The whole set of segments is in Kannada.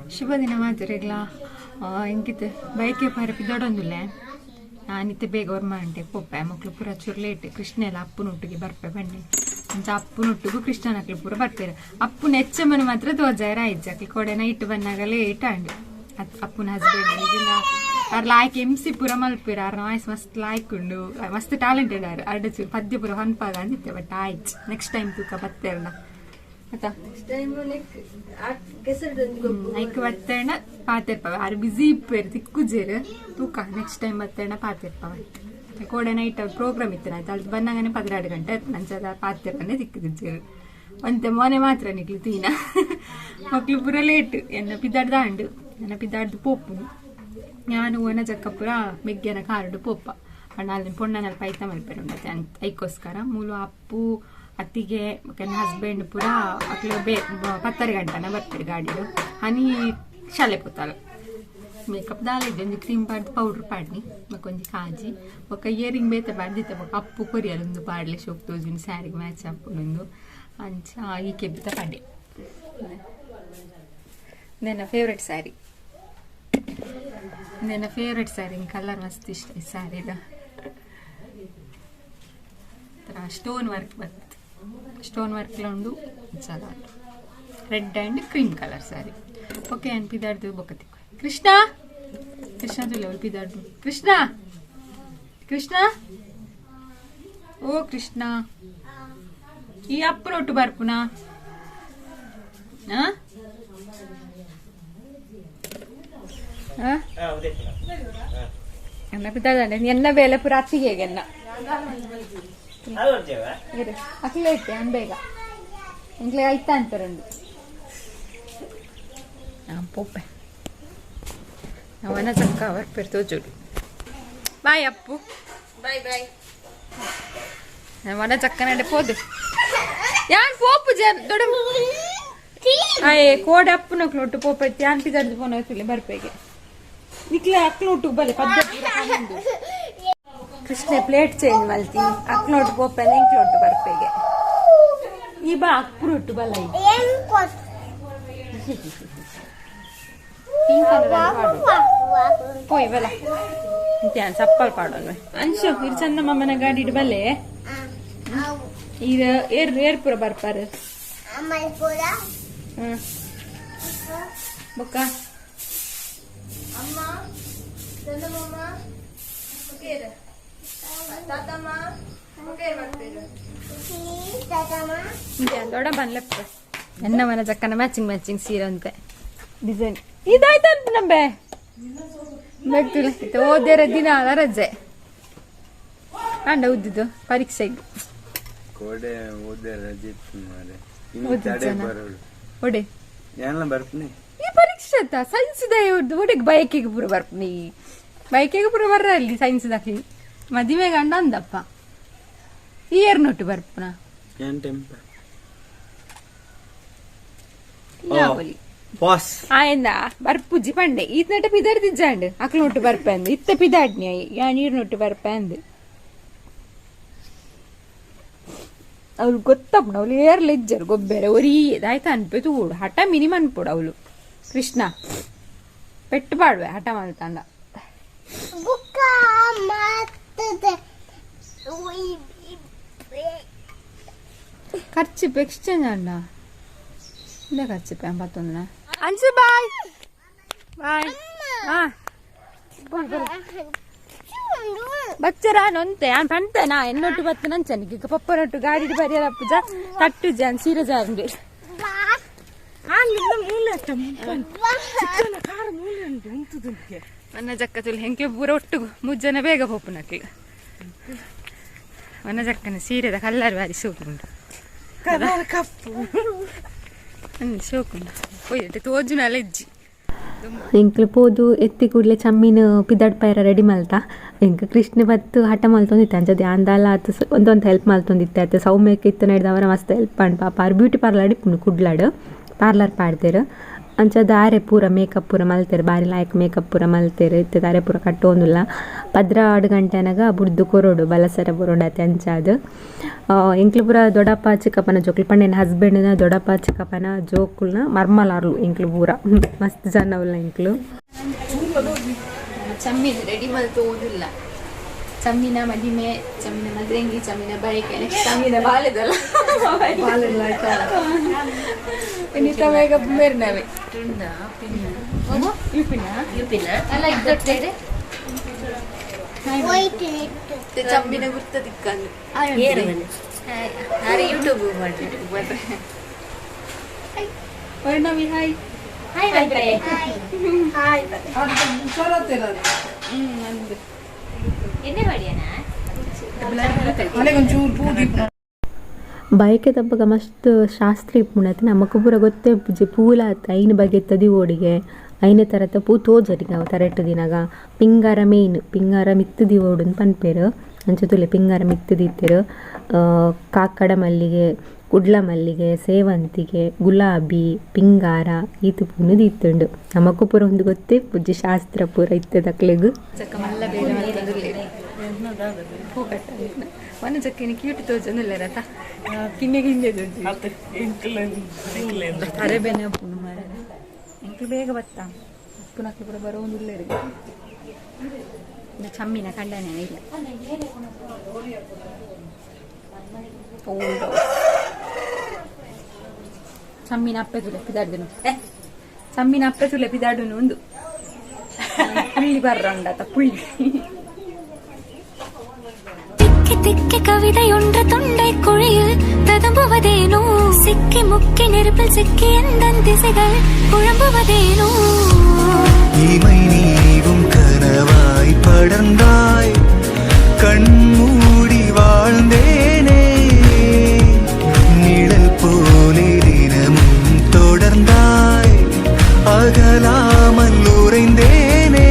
ಶುಭ ದಿನ ಮಾತರೆಗ್ಲ ಇಂಕಿತ್ತು ಬೈಕೆ ಪರಪಿ ದೊಡ್ಡೊಂದುಲ್ಲೆ ನಾನಿತ್ತೆ ಬೇಗ ಹೊರ್ಮಾಂಟೆ ಪೊಪ್ಪೆ ಮಕ್ಳು ಪೂರ ಚೂರು ಲೇಟ್ ಕೃಷ್ಣ ಎಲ್ಲ ಅಪ್ಪನೊಟ್ಟಿಗೆ ಬರ್ಪೆ ಬನ್ನಿ ಅಂಚ ಅಪ್ಪನೊಟ್ಟಿಗೂ ಕೃಷ್ಣನಕ್ಲು ಪೂರ ಬರ್ತಾರೆ ಅಪ್ಪನ ಹೆಚ್ಚಮ್ಮನ ಮಾತ್ರ ತೋಜಾರ ಆಯ್ತು ಕೊಡೆ ನೈಟ್ ಬಂದಾಗ ಲೇಟ್ ಆಂಡು ಅಪ್ಪನ ಹಸ್ಬೆಂಡ್ ಇದನ್ನ ಅವ್ರ ಲಾಯ್ಕ್ ಎಂಸಿ ಪೂರ ಮಲ್ಪಿರ ಅವ್ರ ವಾಯ್ಸ್ ಮಸ್ತ್ ಲಾಯ್ಕೊಂಡು ಮಸ್ತ್ ಟ್ಯಾಲೆಂಟೆಡ್ ಅವ್ರು ಅರ್ಡ ಚೂರು ಪದ್ಯ ಪೂರ ಹೊನ್ಪಾಗ ಅಂದಿತ್ತೆ ಬಟ್ ಆಯ್ತು ನೆಕ್ಸ್ಟ್ ಟೈಮ್ ತೂಕ ಬತ್ತೇರಣ ಐಕ್ ಬತ್ತೇಣ ಪಾತಿರ್ಪವ ಅವ್ರು ಬಿಸಿ ಇಪ್ಪೇರು ತಿಕ್ಕುಜೇರು ತೂಕ ನೆಕ್ಸ್ಟ್ ಟೈಮ್ ಬತ್ತೇಣ ಪಾತಿರ್ಪವ ಕೋಡೆ ನೈಟ್ ಅವ್ರ ಪ್ರೋಗ್ರಾಮ್ ಇತ್ತು ಆಯ್ತು ಅಲ್ಲಿ ಬಂದಾಗನೆ 12 ಗಂಟೆ ಆಯ್ತು ನಂಚದ ಪಾತಿರ್ಪನೆ ತಿಕ್ಕುದಿಜ್ಜೇರು ಒಂತೆ ಮೊನೆ ಮಾತ್ರ ನಿಕ್ಲು ತೀನ ಮಕ್ಳು ಪೂರ ಲೇಟ್ ಎನ್ನ ಪಿದ್ದಾಡ್ದ ಹಂಡು ನನ್ನ ಪಿದ್ದಾಡ್ದು ಪೋಪು ನಾನು ಒನ ಜಕ್ಕ ಪೂರ ಮೆಗ್ಗೆನ ಕಾರುಡು ಪೋಪ ಅಣ್ಣ ಅಲ್ಲಿ ಪೊಣ್ಣನಲ್ಲಿ ಪೈತ ಮಲ್ಪೇರುಂಡತೆ ಅಂತ ಐಕೋಸ್ಕರ ಮೂಲು ಅಪ್ಪು ಅತ್ತಿಗೆ ನನ್ನ ಹಸ್ಬೆಂಡ್ ಪೂರ ಅಕ್ಲು 10 ಗಂಟೆನ ಬರ್ತಾರೆ ಗಾಡಿಡು ಹನಿ ಶಾಲೆ ಪೋತಾಳ ಮೇಕಪ್ ದಾಲಿದ್ದೆ ಒಂದು ಕ್ರೀಮ್ ಪಾಡ್ದು ಪೌಡ್ರ್ ಪಾಡ್ನಿ ಮಕ್ಕೊಂಜಿ ಕಾಜಿ ఒక ಇಯರಿಂಗ್ ಬೇತೆ ಬಾಡ್ದಿತ್ತೆ ಬೊಕ್ಕ ಅಪ್ಪು ಕೊರಿಯಲೊಂದು ಪಾಡ್ಲೆ ಶೋಕ್ ತೋಜುಂಡು ಸ್ಯಾರಿಗೆ ಮ್ಯಾಚ್ ಹಾಕೊಂಡೊಂದು ಅಂಚ ಈಕೆ ಬಿತ್ತ ಪಾಡೆ ನನ್ನ ಫೇವ್ರೆಟ್ ಸ್ಯಾರಿ ನನ್ನ ಫೇವ್ರೆಟ್ ಸ್ಯಾರಿ ಕಲರ್ ಮಸ್ತ್ ಇಷ್ಟ ಈ ಸ್ಯಾರಿದ ಸ್ಟೋನ್ ವರ್ಕ್ ಬರ್ತದೆ ಸ್ಟೋನ್ ವರ್ಕ್ಲ ಉಂಡು ಚಲ red and cream colour sari okay ಅನ್ ಪಿದಾಡ್ದು ಬೊಕ್ಕತಿ ಕೃಷ್ಣ ಕೃಷ್ಣದುಲ್ಲ ಅವ್ರು ಪಿದಾಡ್ದು ಕೃಷ್ಣ ಕೃಷ್ಣ ಓ ಕೃಷ್ಣ ಈ ಅಪ್ಪನೊಟ್ಟು ಬರ್ಪುನಾ ಎನ್ನ ಪಿದಾಡ ಎನ್ನ ಬೇಲೆ ಪುರ ಅತ್ತಿಗೆ ಎನ್ನ ಅಕ್ಲೆ ಐತೆ ಬೇಗ ಇಂಕ್ಲೆ ಆಯ್ತಾ ಅಂತಾರಂದು ಪೋಪೆ ಅವನ ಚಕ್ಕ ಅವರ್ ಪೆರ್ತೋ ಜೋಡು ಬಾಯ್ ಅಪ್ಪು ಬಾಯ್ ಬಾಯ್ ಅವನ ಚಕ್ಕ ನಡೆ ಪೋದು ಯಾನ್ ಪೋಪು ಜನ್ ದೊಡ್ಡ ಅಯ್ಯೇ ಕೋಡೆ ಅಪ್ಪನಕ್ಲು ಒಟ್ಟು ಪೋಪ ಯಾನ್ ಪಿದಾಡ್ದು ಫೋನ್ ಹೋಗ್ತಿಲ್ಲ ಬರ್ಪೇಗೆ ನಿಕ್ಲೆ ಅಕ್ಲೋಟು ಬಲೆ ಪದ್ಧತಿ ಕೃಷ್ಣ ಪ್ಲೇಟ್ ಚೇಂಜ್ ಮಲ್ತೀನಿ ಅಕ್ಲೋಟು ಪೋಪ ಎಂಕ್ಲೋಟು ಬರ್ಪೇಗೆ ಈ ಬಾ ಅಕ್ಪುರೊಟ್ಟು ಬಲ ಪೋಯ್ ಬಲ ಇಂತ್ಯಾನ್ ಸಪ್ಪಲ್ ಪಾಡೋನ್ವೆ ಅನ್ಶು ಇರ್ ಚಂದ ಮಮ್ಮನ ಗಾಡಿ ಇಡ್ ಬಲ್ಲೆ ಇದು ಏರ್ ಪುರ ಬರ್ಪಾರ ಬೊಕ್ಕ ದೊಡ್ಡ ಬನ್ಲೆಪ್ಪ ಎನ್ನವನ ಚಕ್ಕನ ಮ್ಯಾಚಿಂಗ್ ಸೀರೆ ಅಂತೆ ಡಿಸೈನ್ ಇದಾಯ್ತ ನಂಬೆ ಬರ್ತಿಲ್ಲ ಓದೇರ ದಿನ ಅಲ್ಲ ರಜೆ ಅಂಡ ಉದ್ದಿದ್ದು ಪರೀಕ್ಷೆಗೆ ಒಡೆ ಈ ಪರೀಕ್ಷೆ ಸೈನ್ಸ್ ಒಡೆಗೆ ಬೈಕಿಗೆ ಪೂರ ಬರ್ಪನಿ ಬೈಕಿಗೆ ಪೂರ ಬರ್ರ ಅಲ್ಲಿ ಸೈನ್ಸ್ ದಾಖಲಿ ಮದುವೆ ಗಂಡ ಅಂದಪ್ಪ ಈ ಏರ್ನೊಟ್ಟು ಬರ್ಪನ ಆಯ್ದ ಬರ್ಪುಜಿ ಪಂಡೆ ಈತ್ ನಟ ಪಿದಾಡ್ದಿಜ್ಜಾಂಡ್ ಅಕ್ಲೊಟ್ಟು ಬರ್ಪೆ ಅಂದ್ ಇತ್ತ ಪಿದಾಡ್ನಿ ಯಾ ನೀರ್ನೊಟ್ಟು ಬರ್ಪೆ ಅಂದ್ ಅವ್ಳು ಗೊತ್ತಪ್ಪ ಅವ್ಳು ಏರ್ಲ ಇಜ್ಜರು ಗೊಬ್ಬರ ಒರೀ ಆಯ್ತಾ ಅನ್ಪೆ ತೂಡು ಹಠ ಮಿನಿಮಮ್ ಅನ್ಪೋಡು ಅವಳು ಕೃಷ್ಣ ಪೆಟ್ಟು ಪಾಡ್ವೆ ಹಠ ಮಲ್ತಾಂಡ ಖರ್ಚಿಪ್ ಎಕ್ಸ್ಚೇಂಜ್ ಅಣ್ಣ ಇಲ್ಲ ಖರ್ಚಿಪ್ ಎಂಬತ್ತೊಂದನ ಅನ್ಸು ಬಾಯ್ ಬಾಯ್ ಹಾ ಬಚ್ಚರ ನೊಂತೆ ನಾನು ಪಂತನಾ ಎನ್ನೊಟ್ಟು ಬತ್ತ ನಂಚನಿಗೆ ಈಗ ಪಪ್ಪನೊಟ್ಟು ಗಾಡಿ ಬರಿಯಲ್ಲ ಪೂಜ ತಟ್ಟು ಜಾನ್ ಸೀರೆ ಜಾಂಡಿ ನನ್ನ ಜಕ್ಕತುಲ್ ಹೆಂಗೆ ಪೂರ ಒಟ್ಟು ಮುಜ್ಜನ ಬೇಗ ಪೋಪುನಕ್ಕೆ ನನ್ನ ಜಕ್ಕನ ಸೀರೆದ ಕಲ್ಲರ್ ಬಾರಿ ಸೋಕುಂಡು ಸೋಕುಂಡು ಹೋಯ್ತು ತೋಜುನಲ್ಲ ಇಜ್ಜಿ ಎಂಕ್ಲು ಪೋದು ಎತ್ತಿ ಕೂಡಲೇ ಚಮ್ಮಿನ ಪಿದಾಡ್ ಪೈರ ರೆಡಿ ಮಲ್ತಾ ಎಂಕ್ ಕೃಷ್ಣ ಬತ್ತು ಹಠ ಮಲ್ತೊಂದಿತ್ತೆ ಅಂಚದೆ ಅಂದಾಲ ಆತ ಒಂದೊಂದು ಹೆಲ್ಪ್ ಮಲ್ತೊಂದಿತ್ತೆ ಆತ ಸೌಮ್ಯಕ್ಕೆ ಇತ್ತು ನಡೆದವರ ಮಸ್ತ್ ಹೆಲ್ಪ್ ಮಾಡಿ ಪಾಪ ಅವ್ರು ಬ್ಯೂಟಿ ಪಾರ್ಲರ್ ಇಪ್ಪುನು ಕುಡ್ಲಾಡು ಪಾರ್ಲರ್ ಪಾಡ್ದೇರು ಅಂಚ ದಾರೆ ಪೂರ ಮೇಕಪ್ ಪೂರ ಮಲ್ತೇರು ಬಾರಿ ಲಾಯಕ್ ಮೇಕಪ್ ಪೂರ ಮಲ್ತೇರು ಇತ್ತೆ ದಾರೆ ಪೂರ ಕಟ್ಟೋಂದುಲ್ಲ 12 ಗಂಟೆನಾಗ ಬುಡ್ದು ಕೊರೋಡು ಬಲಸರ ಬರೋಡತ್ತೆ ಅಂಚಾದು ಎಂಕ್ಲು ಪೂರ ದೊಡ್ಡಪ್ಪ ಚಿಕ್ಕಪ್ಪನ ಜೋಕ್ಲು ಪಂಡಿನ ಹಸ್ಬೆಂಡ್ನ ದೊಡ್ಡಪ್ಪ ಚಿಕ್ಕಪ್ಪನ ಜೋಕುಲ್ನ ಮರ್ಮಲಾರ್ಲು ಎಂಕ್ಲು ಪೂರ ಮಸ್ತ್ ಜನ ಉಲ್ಲ ಎಂಕ್ಲು ಚಮ್ಮಿನ ರೆಡಿ ಮಲ್ತು ಓದಿಲ್ಲ ಚಮ್ಮಿನ ಮದಿಮೆ ಚಮ್ಮಿನ ಮದ್ರಂಗಿ ಚಮ್ಮಿನ ಬೈಕ್ ಚಮ್ಮಿನ ಬಾಲೆದಲ್ಲ ಇನ್ನಿತ ಮೇಕಪ್ ಮೇರ್ನವೆ ಯುಪಿನ ಅಲ್ಲ ಇದ್ದೊಟ್ಟೆ ಚಮ್ಮಿನ ಗುರ್ತ ತಿಕ್ಕಂದು ಯೂಟ್ಯೂಬ್ ಮಾಡ್ರಿ ವರ್ಣವಿ ಹಾಯ್ ಬೈಕೆ ತಪ್ಪಗ ಮಸ್ತ್ ಶಾಸ್ತ್ರ ಇಪ್ಪುಣತೆ ನಮಕ್ ಪೂರ ಗೊತ್ತೇ ಪೂಜೆ ಪೂಲಾತ ಐನ ಬಗೆ ಎತ್ತದಿ ಓಡಿಗೆ ಐನೇ ತರತ ಪೂ ತೋಜರಿಗೆ ಅವು ತರೆಟ್ಟು ದಿನಾಗ ಪಿಂಗಾರ ಮೇಯ್ನ್ ಪಿಂಗಾರ ಮಿತ್ತದಿ ಓಡು ಪನ್ಪೇರು ಅಂಚುತುಲೆ ಪಿಂಗಾರ ಮಿತ್ತದಿತ್ತೇರು ಕಾಕಡ ಮಲ್ಲಿಗೆ ಕುಡ್ಲ ಮಲ್ಲಿಗೆ ಸೇವಂತಿಗೆ ಗುಲಾಬಿ ಪಿಂಗಾರ ಈತು ಪೂನು ದೀತ್ತುಂಡು ನಮಕ್ ಪೂರ ಒಂದು ಗೊತ್ತೇ ಪೂಜೆ ಶಾಸ್ತ್ರ ಪೂರ ಇತ್ತೆ ತಕ್ಲೆಗು ಒಂದು ಜಕ್ಕಿನ ಕ್ಯೂಟ್ ತೋಜೊಂದಿಲ್ಲ ರಥ ಕಿನ್ನೆ ಕಿನ್ನೆ ಅರೆಬೇನೆ ಪುಣ್ಯ ಮಾಡ ಎಂಕ್ಲು ಬೇಗ ಬತ್ತ ಪುನಃ ಪೂರ ಬರೋದಿಲ್ಲ ಚಮ್ಮಿನ ಕಂಡನೆ ಇಲ್ಲ ಚಮ್ಮಿನ ಅಪ್ಪೆ ತುಲೆ ಪಿದಾಡ್ದನು ಚಮ್ಮಿನ ಅಪ್ಪೆ ತುಲೆ ಪಿದಾಡುನು ಒಂದು ಪುಳ್ಳಿ ಬರ್ರಂಡತ ಪುಳ್ಳಿ திக்கு கவிதையொன்று தொண்டை குழியில் ததும்புவதேனோ சிக்கி முக்கி நெருப்பில் சிக்கி எந்தன் திசைகள் குழம்புவதேனோ இமை நீவும் கனவாய் படர்ந்தாய் கண்மூடி வாழ்ந்தேனே நிழல் போலே தினமும் தொடர்ந்தாய் அகலாமல் உறைந்தேனே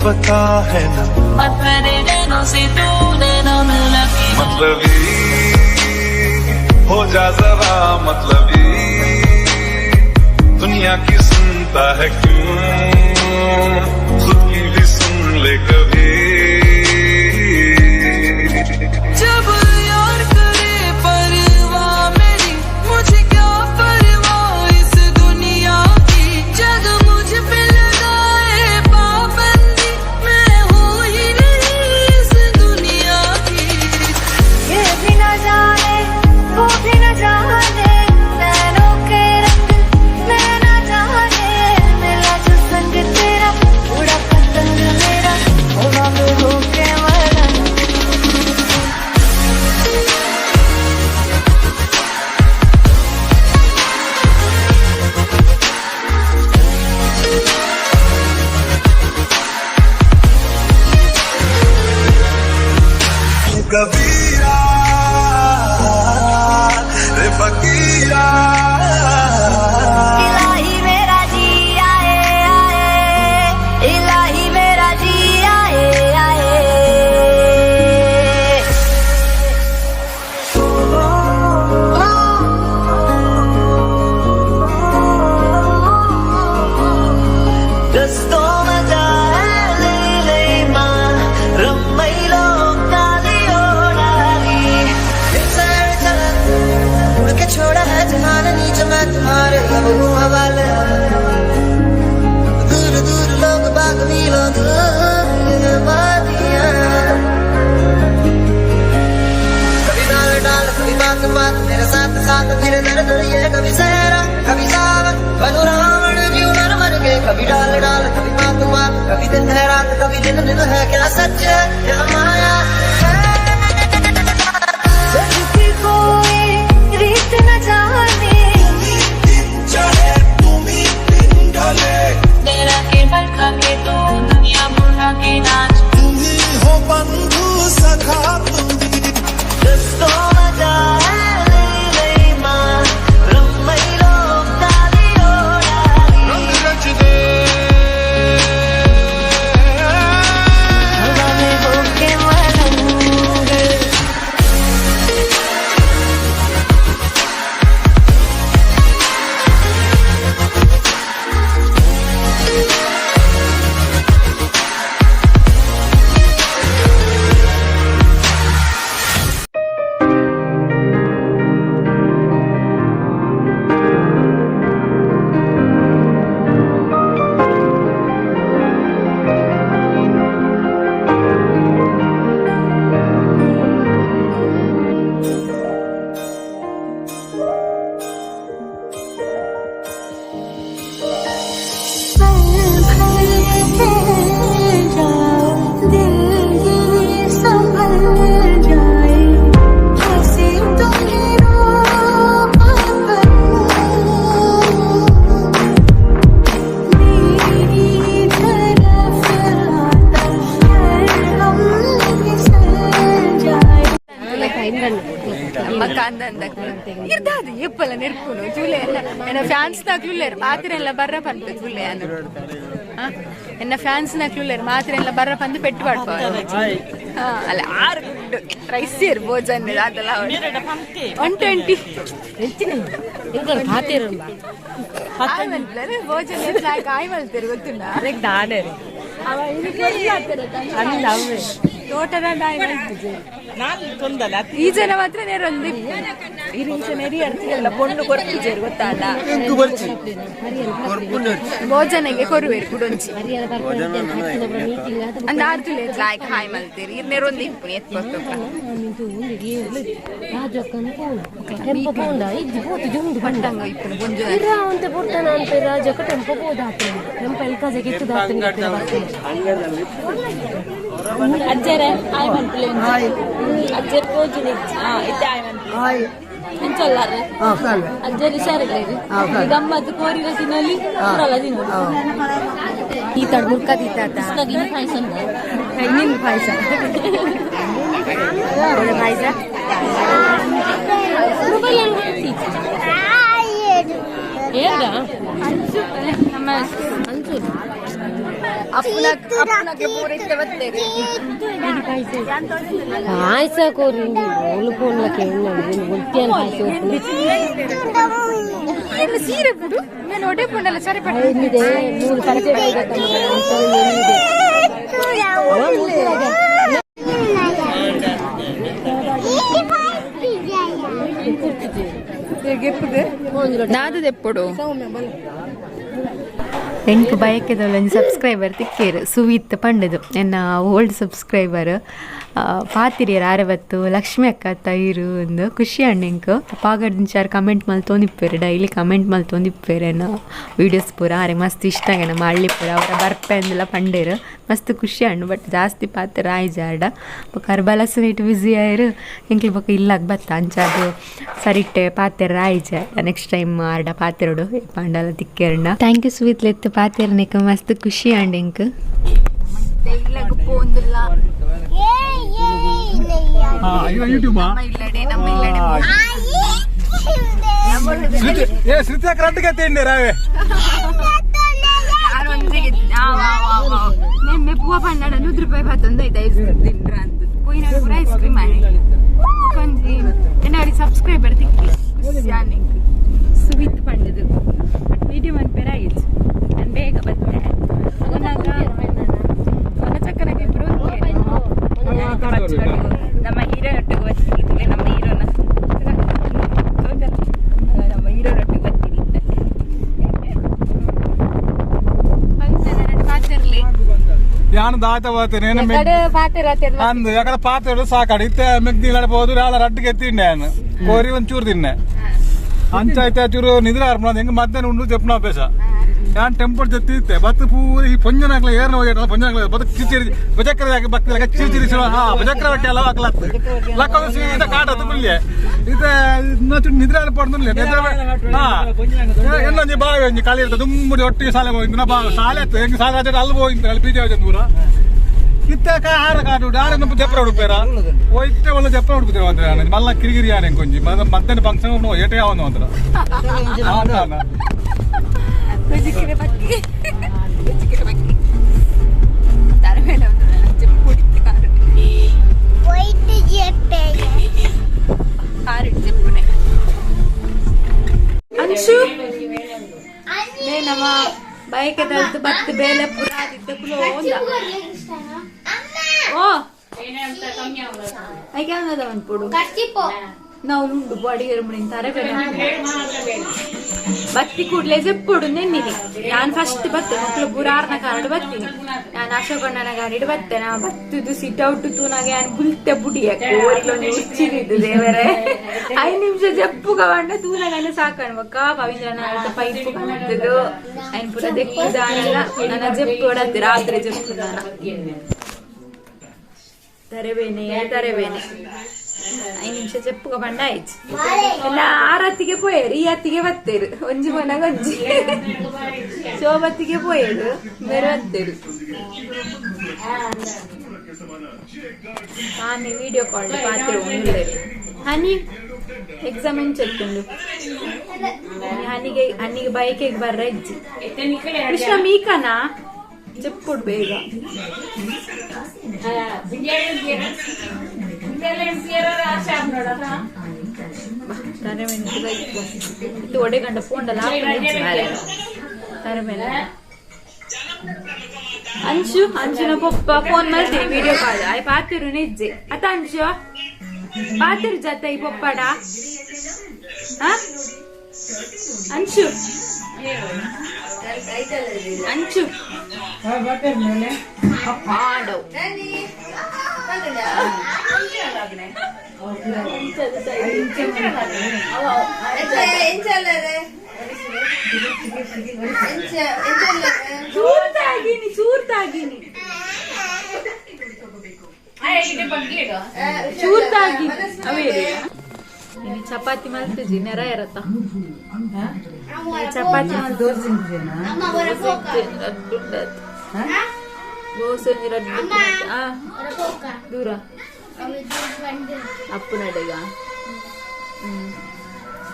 पता है ना मतलबी हो जा जरा मतलबी दुनिया की सुनता है क्यों खुद की भी सुन ले कभी जब यार करे परवाह मेरी मुझे क्या परवाह इस दुनिया की जग मुझ पे लगाए पाबंदी मैं हूँ ही नहीं इस दुनिया की ये भी न जाने वो भी न जाने नैनों के रंग नैना जाने मिला जो संग तेरा उड़ा पतंग मेरा हवा में होके मरना कबीरा रे फकीरा इलाही मेरा जी आए आए इलाही मेरा जी आए आए रस्तों में जाए ले मां रम्मैलो छोड़ा है जहाना नीचे मैं तुम्हारे अब हूँ हवाले दूर दूर लोग बाग मिलो बातियां कभी डाल डाल कभी बात बात मेरे साथ साथ फिर दर दर ये कभी सहरा कभी सावन बनो रावण जीव मर मर के कभी डाल डाल कभी बात बात कभी दिन है रात कभी दिन दिन है क्या सच है क्या माया किसी को रीत न जाने चाहे तुम्ही दिन ढले तेरा केवल खाके तो दुनिया बुढ़ा के नाच तुम्ही हो बंधु सखा तुम्ही रस्तों में जाए ले मां रम्मैलो डालियो डाली रंग रच दे हवा में होके मरंगे ಇರ್ದಾದು ಎಪ್ಪಲ್ಲ ನೆರ್ಪುನು ಜೂಲೆ ಎನ್ನ ಫ್ಯಾನ್ಸ್ ನಾಕ್ಲುಲ್ಲೇರು ಮಾತ್ರ ಎಲ್ಲ ಬರ್ರ ಪಂತು ಜೂಲೆ ಎನ್ನ ಫ್ಯಾನ್ಸ್ ನಾಕ್ಲುಲ್ಲೇರು ಮಾತ್ರ ಎಲ್ಲ ಬರ್ರ ಪಂದು ಪೆಟ್ಟು ಪಡ್ಪ ಅಲ್ಲ 6 ಗುಡ್ ರೈಸ್ ಸೇರು ಭೋಜನ ಅದೆಲ್ಲ 120 ಭೋಜನ ಕಾಯಿ ಮಲ್ತೇರು ಗೊತ್ತುಂಡ ತೋಟದ ಈ ಜನ ಮಾತ್ರ ನೆರೊಂದು ನೆರಿ ಅರ್ತಿಲ್ಲ ಪೊಣ್ಣು ಕೊರ್ಪಿಜೇರು ಗೊತ್ತಾಡ ಭೋಜನೆಗೆ ಕೊರುವೇರು ಕುಡೊಂಚಿ ಅಂದ ಆರ್ತುಲೆ ಲಾಯ್ಕ್ ಹಾಯ್ ಮಲ್ತೇರಿ ಇರ್ ನೆರೊಂದು ಇಪ್ಪುನಿ ಎತ್ಕೊಟ್ಟು ಪಟ್ಟಂಗ ಇಪ್ಪುನಿ ಬೊಂಜು ಅಜ್ಜರ ಆಯ್ ಮಂತ್ಲಿ ಅಜ್ಜರ್ ಕೋಜಿನಿ ಇತ್ತೆ ಆಯ್ ಮಂತ್ಲಿ ಎಂಚೊಲ್ಲಾರೆ ಅಜ್ಜರ್ ಹುಷಾರಿಲ್ಲ ಗಮ್ಮತ್ತು ಕೋರಿರ ತಿನ್ನಲಿ ಕೂರಲ್ಲ ತಿನ್ನೋದು ಈ ತಡ ಮುಲ್ಕ ದೀತಾತ ಗಿನಿ ಪಾಯಸ ಇನ್ನಿಂದು ಪಾಯಸ ಪಾಯಸ ಹೇಗ ನಮ್ಮ ಅನ್ಸು ಅಪ್ಪನಕ್ಕೆ ಪೂರೈಕೆ ಬರ್ತೇವೆ ಪಾಯಸ ಕೋರಿ ಉಳ್ಕೊಳ್ಳಕ್ಕೆ ಗೊತ್ತಿಯಲ್ಲ ಪಾಯಸ ಸೀರೆ ಬಿಡು ನಾನು ಒಡೆ ಪುಂಡಲ್ಲ ಸರಿ ಪಡ ಏನಿದೆ 3 ಕಲಚೆ ನಾದು ತೆಪ್ಪಡು ಎಂಕ್ ಬಯಕೆದೊಳ ಸಬ್ಸ್ಕ್ರೈಬರ್ ತಿಕ್ಕೇರು ಸುವೀತ್ ಪಂಡದು ಎನ್ನ ಓಲ್ಡ್ ಸಬ್ಸ್ಕ್ರೈಬರ್ ಪಾತಿರಿಯರು ಆರವತ್ತು ಲಕ್ಷ್ಮಿ ಅಕ್ಕ ತೈರು ಒಂದು ಖುಷಿ ಅಣ್ಣೆಂಕ್ ಪಾಗಡ್ಚಾರು ಕಮೆಂಟ್ ಮಲ್ ತೊಂದಿಪ್ಪೇರು ಡೈಲಿ ಕಮೆಂಟ್ ಮಲ್ ತೊಂದಿಪ್ಪೇರು ಎನ್ನ ವೀಡಿಯೋಸ್ ಪೂರ ಆರೆ ಮಸ್ತ್ ಇಷ್ಟ ಆಗ ಮಾಡ್ಲಿ ಪೂರ ಅವರ ಬರ್ಪೆ ಅಂದೆಲ್ಲ ಪಂಡೇರು ಮಸ್ತ್ ಖುಷಿ ಹಣ್ಣು ಬಟ್ ಜಾಸ್ತಿ ಪಾತ್ರ ಆಯ್ಜಾಡ ಬೊಕ್ಕ ಬಲಸು ಇಟ್ಟು ಬ್ಯುಸಿ ಆಯ್ರು ಎಂಕ್ಲಿ ಬೊಕ್ಕ ಇಲ್ಲಾಗ ಬತ್ತ ಅಂಚಾದು ಸರಿಟ್ಟೆ ಪಾತ್ರ ಆಯ್ಜ ನೆಕ್ಸ್ಟ್ ಟೈಮ್ ಆರ್ಡ ಪಾತ್ರೆಡು ಪಂಡಲ ತಿಕ್ಕೇರಣ್ಣ ಥ್ಯಾಂಕ್ ಯು ಸ್ವೀತ್ ಲೆತ್ತು ಪಾತ್ರೆನೇಕ ಮಸ್ತ್ ಖುಷಿ ಅಂಡೆಂಕ್ ನಿನ್ನೆ ಪೂವ ಪನ್ನಡ 100 ರೂಪಾಯಿ ಬತ್ತೊಂದೈತೆ ಐಸ್ ಕ್ರೀಮ್ ತಿನ್ರ ಅಂತ ಪೋಯಿನ ಪೂರ ಐಸ್ ಕ್ರೀಮ್ ಮಾಡಿ ಕೊಂಜಿ ಎನ್ನಡಿ ಸಬ್ಸ್ಕ್ರೈಬರ್ ತಿಕ್ಕಿ ಖುಷಿಯಾನಿಂಗ್ ಸುವಿತ್ ಪಂಡದು ಬಟ್ ವಿಡಿಯೋ ಮನ್ಪೇರ ಆಯ್ತು ನಾನು ಬೇಗ ಬತ್ತೆ ಮಗ ಚಕ್ಕನಕ್ಕೆ ಇಬ್ರು ನಮ್ಮ ಹೀರೋನೊಟ್ಟಿಗೆ ಬಚ್ಚಿದ್ವಿ ನಮ್ಮ ಹೀರೋನೊಟ್ಟಿಗೆ ಬಚ್ಚಿದ್ದೆ ಪಾತಿರ್ಲಿ ಯಾನು ದಾತ ಹೋಗ್ತೇನೆ ಅಂದು ಯಾಕಡೆ ಪಾತ್ರೆ ಸಾಕಾಡು ಇತ್ತೆ ಮೆಗ್ದಿ ನಡಬಹುದು ನಾಳೆ ರಟ್ಟಿಗೆ ತಿಂಡೆ ನಾನು ಕೋರಿ ಒಂಚೂರು ತಿನ್ನೆ ಅಂಚಾಯ್ತು ಚೂರು ನಿದ್ರೆ ಆರ್ಪಣ ಹೆಂಗೆ ಮಧ್ಯಾಹ್ನ ಉಂಡು ಜಪ್ನ ಅಭ್ಯಾಸ ಯಾನ್ ಟೆಂಪಲ್ ಜೊತೆ ಬತ್ತು ಪೂರ ಈ ಪೊಂಜನಾಗ್ಲ ಏರ್ನ ಹೋಗ್ಯಾರ ಪೊಂಜನಾಗ್ಲ ಬದು ಕಿಚಿರಿ ಬಜಕ್ರ ಬಕ್ತಿಲ್ಲ ಚಿರಿಚಿರಿ ಬಜಕ್ರ ಹೊಟ್ಟೆ ಎಲ್ಲ ಹಾಕ್ಲತ್ತು ಲಕ್ಕ ಸೀದಾ ಕಾಟತ್ತು ಪುಲ್ಯ ಇದು ಇನ್ನೊಂಚೂರು ನಿದ್ರೆ ಪಡ್ದಿಲ್ಲ ಹಾ ಇನ್ನೊಂದು ಬಾವಿ ಒಂಜಿ ಖಾಲಿ ಇರ್ತದೆ ದುಮ್ಮಡಿ ಒಟ್ಟಿಗೆ ಶಾಲೆ ಹೋಗಿದ್ದು ಬಾ ಶಾಲೆ ಆಯ್ತು ಹೆಂಗೆ ಶಾಲೆ ಆಚೆ ಅಲ್ಲಿ ಹೋಗಿತ್ತು ಅಲ್ಲಿ ಬೀಜ ದೂರ ಇತ್ತಾಕ ಆರ ಕಾಟು ಆರ ಜಪ್ರ ಹುಡುಕ್ಬೇರ ಹೋಯ್ತೆ ಒಳ್ಳೆ ಜಪ್ರ ಹುಡುಕ್ತೇವೆ ಅಂದ್ರೆ ಮಲ್ಲ ಕಿರಿಗಿರಿ ಆನೆ ಕೊಂಚಿ ಮಧ್ಯಾಹ್ನ ಫಂಕ್ಷನ್ ಏಟೆ ಯಾವನು ಅಂದ್ರೆ ಬಜಿಕಿರೆ ಬಕ್ಕಿ ತರಬೇಡ ಜಪ್ಪು ಹೊಡಿತು ಕಾರು ಜಪ್ಪುನೆ ಅಂಶು ನಮ್ಮ ಬೈಕದಲ್ದು ಬತ್ತು ಬೇಲೆ ಪುರ ಆದಿತ್ತು ಓ ಐಕೆ ಅನ್ನೋದ ಅನ್ಪುಡು ನಾವು ಉಂಡು ಬಾಡಿಗೆ ತರಬೇಡ ಬತ್ತಿ ಕೂಡ್ಲೆ ಜಪ್ಪುಡು ನೆನ್ನಿನಿ ನಾನು ಫಸ್ಟ್ ಬತ್ತೆ ಮಕ್ಳು ಪುರಾರ್ನ ಕಾರ್ಡ್ ಬತ್ತೀನಿ ನಾನು ಅಶೋಕಣ್ಣನ ಗಾಡಿ ಬತ್ತೆ ನಾ ಬತ್ತದು ಸಿಟ್ ಔಟ್ ತೂನಾಗೆ ನಾನು ಬುಲ್ತೆ ಬುಡಿಯಕ್ಕೆ ಓರಿಲೊಂದು ಹುಚ್ಚಿರಿದ್ದು ದೇವರೇ 5 ನಿಮಿಷ ಜಪ್ಪುಗ ಬಂಡ ತೂನಾಗನೆ ಸಾಕಣ್ಬಕ್ಕ ಪವಿತ್ರನ ಪೈಪು ಬಂದದ್ದು ಐನ್ ಪುರ ದೆಕ್ಕುದಾನೆಲ್ಲ ನನ್ನ ಜಪ್ಪು ಹೊಡತ್ತೆ ರಾತ್ರಿ ಜಪ್ಪು ನಾನು ತರಬೇನೆ 5 ನಿಮಿಷ ಜಪ್ಪುಗ ಬಂಡ ಆಯ್ತು ಎಲ್ಲ 6 ಹೊತ್ತಿಗೆ ಪೋಯರು ಈ ಹೊತ್ತಿಗೆ ಬತ್ತೇರು ಒಂಜಿ ಮನಾಗ ಒಂಜಿ ಶೋಭತ್ತಿಗೆ ಪೋಯರು ಬೇರೆ ಬತ್ತೇರು ನಾನು ವಿಡಿಯೋ ಕಾಲ್ ಪಾತ್ರ ಹನಿ ಎಕ್ಸಾಮ್ ಏನು ಚೆತ್ತುಂಡು ಹನಿಗೆ ಬೈಕಿಗೆ ಬರ್ರ ಇಜ್ಜಿ ಕೃಷ್ಣ ಮೀಕನಾ చెప్పుడు ಬೇಗ ಇದು ಒಡೆಗಂಡ ಫೋನ್ಡಲ್ಲ ಅಂಶುನ ಪಪ್ಪ ಫೋನ್ ಮಾಡ್ತೀನಿ ವಿಡಿಯೋ ಕಾಲ್ ಆಯ್ ಪಾತಿರು ನಿಜ್ಜೆ ಅತ್ತ ಅಂಶು ಪಾತಿರು ಜತ ಈ ಪಪ್ಪಡ ಅಂಶು ಅಂಚು ಚೂರ್ತಾಗಿನಿ ಅವೇ ಚಪಾತಿ ಮಾಡ್ತಿದ್ವಿ ನೆರ ಇರತ್ತ ಚಪಾತಿ ದೂರ ಅಪ್ಪು ನಡೆಗ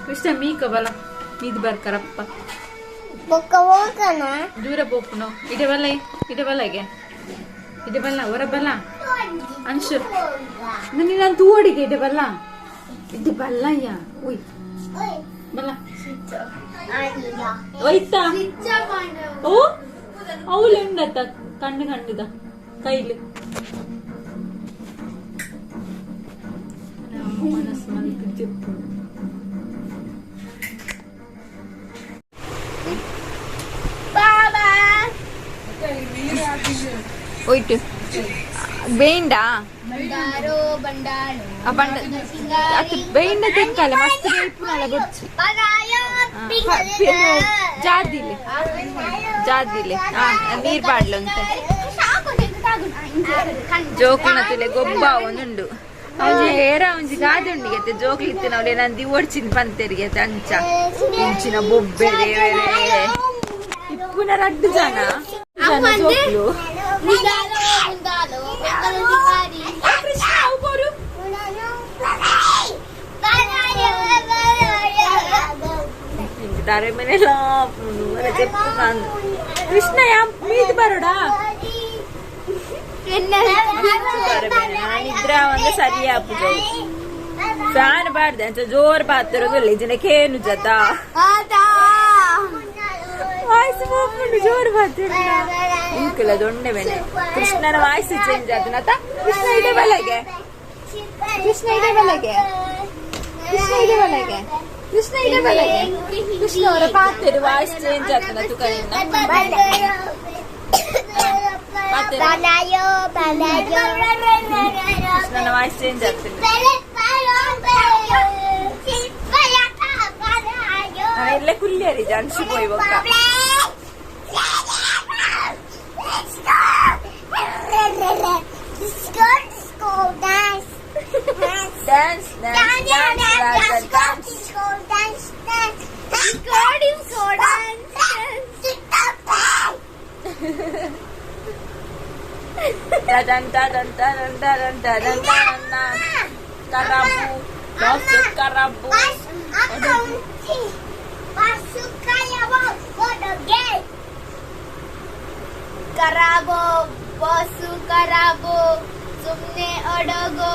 ಕೃಷ್ಣ ಮೀಕ ಬಲ ಮೀದ್ ಬರ್ಕರಪ್ಪ ದೂರ ಪೋಪುನು ಇಡೆ ಬಲ್ಲಗೆ ಇಡೆ ಬಲ್ಲ ಹೊರ ಬಲ್ಲ ಅಂಶು ನೀನು ತೂಡಿಗೆ ಇಡೆ ಬಲ್ಲ ಇಡೆ ಬಲ್ಲಯ್ಯ ಉಯ್ ಬಲ್ಲ ಒಯ್ತಾ ಓ ಅವಳು ಎಂಡತ್ತ ಕಣ್ಣಿದ ಕೈಲಿ ಮನಸ್ಸು ಮಲ್ಪು చెప్పు ಹೋಯ್ತು ಬೇಂಡ ಬೇಂಡ ತಿನ್ಕಲ್ಲ ಮಸ್ತ್ ಬೇಯ್ಪುನಲ್ಲ ಗೊಚ್ಚಿ ಜಾದಿಲೆ ನೀರ್ ಪಾಡ್ಲು ಅಂತ ಜೋಕುನ ತುಲೆ ಗೊಬ್ಬ ಒಂದುಂಡು ಅವನು ಏರ ಒಂಜಿ ಗಾದೆ ಉಂಡಿಗೆ ಜೋಕ್ಲಿ ಇತ್ತು ನಾವು ನಂದಿ ಓಡ್ಚಿನ ಪಂತೆರಿಗೆ ಅಂಚ ಇಂಚಿನ ಬೊಬ್ಬೆ ದೇವರೇ ಇಪ್ಪುನ ರಡ್ಡು ಜನ ಜೋಕ್ಲು ತಾರೆ ಮನೆಲ್ಲ ಕೃಷ್ಣ ಮೀದ್ ಬರೋಡಾ ನಿದ್ರ ಒಂದು ಸರಿಯಾ ಪೂಜೆ ಫ್ಯಾನ್ ಬಾರ್ದೆ ಅಂತ ಜೋರ್ ಪಾತಿರೋದು ಜನಕ್ಕೇನು ಜತ ವಾಯ್ಸ್ ಹೋಗ್ಕೊಂಡು ಜೋರ್ ಪಾತಿರ ಇಂಕಲ ದೊಣ್ಣೆ ಬೆನೆ ಕೃಷ್ಣನ ವಾಯ್ಸ್ ಚೇಂಜ್ ಆತನತ ಕೃಷ್ಣ ಇದೆ ಬಲಗೆ ಕೃಷ್ಣ ಇದೆ ಬಲಗೆ ಕೃಷ್ಣ ಇದೆ ಬಲಗೆ ಕೃಷ್ಣ ಇದೆ ಬಲಗೆ ಕೃಷ್ಣ ಅವರ ಪಾತಿರ ವಾಯ್ಸ್ ಚೇಂಜ್ ಆತನ ತುಕಲಿನ ಕೃಷ್ಣನ ವಾಯ್ಸ್ ಚೇಂಜ್ ಆಗ್ತದೆ ಎಲ್ಲ ಕುಲ್ಲಿಯರಿ ಜಾನ್ಸಿ ಪೋಯ್ ಬೊಕ್ಕ dance karabu bosu karabu sumne odogo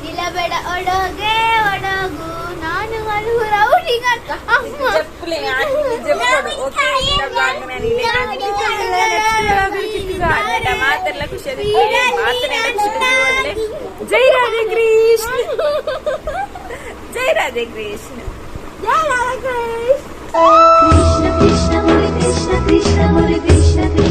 nilabeda odoge odogu nanu alu raulinga amma jeppule ani jeppodu okay indagane nile next maatarla kushadi maatarela kushadi jai radhe krishna jai radhe krishna jai radhe krishna krishna krishna hare krishna krishna hare krishna